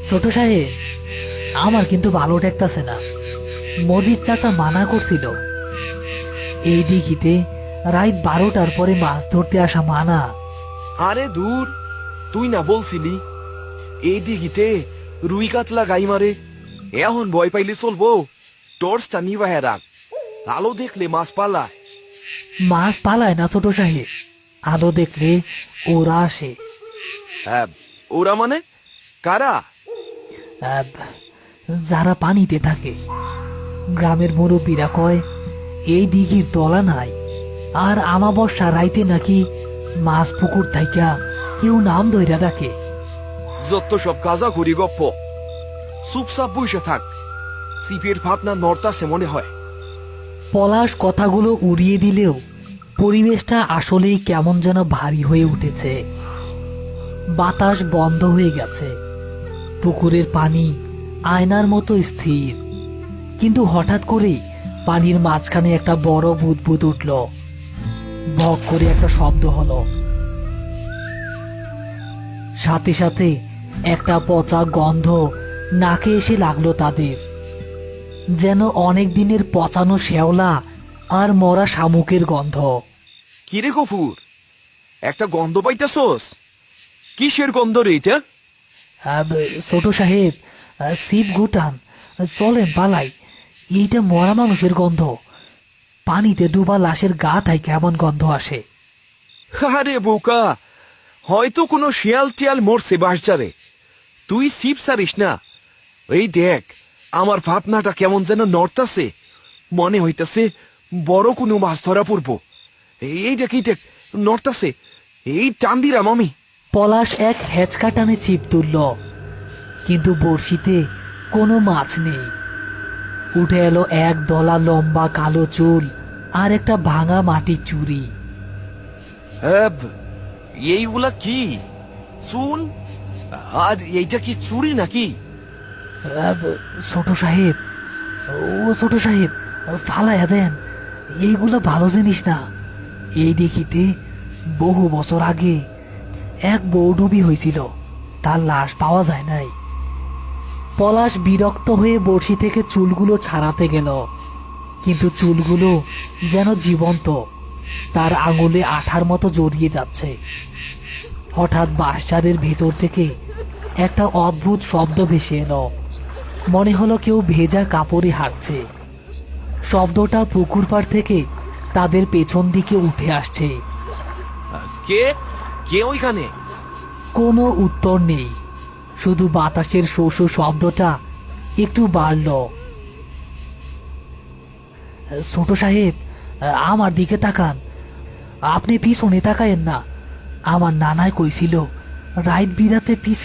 ছোট সাহেব, আমার কিন্তু ভালো ঠেকতাছে না। মজিদ চাচা মানা করছিল, এই দিঘিতে রাত 12টার পরে মাছ ধরতে আসা মানা। আরে দূর, তুই না বলছিলি এই দিঘিতে রুই কাতলা গাই মারে। এখন ভয় পাইলে চলবো, টর্চটা নিভাহে রাখ, আলো দেখলে মাছ পালায়। মাছ পালায় না ছোট সাহেব, আলো দেখলে ওরা আসে। হ্যাঁ, ওরা মানে কারা? আহ, যারা পানিতে থাকে। গ্রামের মুরব্বীরা কয় এই দিঘির তলা নাই, আর আমাবস্যা রাইতে নাকি মাছ পুকুর থাইকা কেউ নাম ধইরা ডাকে। যত সব কাজা করি গপ্প, চুপচাপ বসে থাক, চিপের ভাবনা নড়তাছে মনে হয়। পলাশ কথাগুলো উড়িয়ে দিলেও পরিবেশটা আসলেই কেমন যেন ভারী হয়ে উঠেছে। বাতাস বন্ধ হয়ে গেছে, পুকুরের পানি আয়নার মতো স্থির। কিন্তু হঠাৎ করেই পানির মাঝখানে একটা বড় বুদবুদ উঠল। ভক করে একটা শব্দ হলো, সাথে সাথে একটা পচা গন্ধ নাকে এসে লাগলো তাদের, যেন অনেক দিনের পচানো শ্যাওলা আর মরা শামুকের গন্ধ। কিরে গফুর, একটা গন্ধ পাইতাছস? কিসের গন্ধ রে এটা? ছোট সাহেব, শিব গুটান, চলেন পালাই। এইটা মরা মানুষের গন্ধ। পানিতে ডুবা লাশের গা থেকে কেমন গন্ধ আসে। আরে বোকা, হয়তো কোনো শিয়াল টিয়াল মরছে বাসজারে, তুই সিপ সারিস না। এই দেখ, আমার ভাবনাটা কেমন যেন নড়তাছে, মনে হইতাছে বড় কোনো মাছ ধরা পড়বো। এই দেখ, এই দেখ, নড়তাছে, এই টান দিলাম আমি। পলাশ এক হেঁচকা টানে ছিপ তুলল, কিন্তু বড়শিতে কোনো মাছ নেই। উঠে এলো এক দলা লম্বা কালো চুল আর একটা ভাঙা মাটির চুড়ি। এইগুলা কি? চুন? আর এইটা কি চুরি নাকি? ছোট সাহেব, ও ছোট সাহেব, ফালাইয়া দেন, এইগুলো ভালো জিনিস না। এই দিঘিতে বহু বছর আগে এক বৌডুবি হয়েছিল, তার লাশ পাওয়া যায় নাই। পলাশ বিরক্ত হয়ে বড়শি থেকে চুলগুলো ছাড়াতে গেল, কিন্তু চুলগুলো যেন জীবন্ত, তার আঙুলে আঠার মতো জড়িয়ে যাচ্ছে। হঠাৎ বাঁশঝাড়ের ভেতর থেকে একটা অদ্ভুত শব্দ ভেসে এলো, মনে হলো কেউ ভেজা কাপড়ে হাঁটছে। শব্দটা পুকুর পাড় থেকে তাদের পেছন দিকে উঠে আসছে। কে কে ওইখানে? কোনো উত্তর নেই, শুধু বাতাসের শো শো শব্দটা একটু বাড়ল। ছোট সাহেব, আমার দিকে তাকান, আপনি পিছনে তাকায়েন না। আমার নানায় কইছিল রাইত বিরাতে পিছে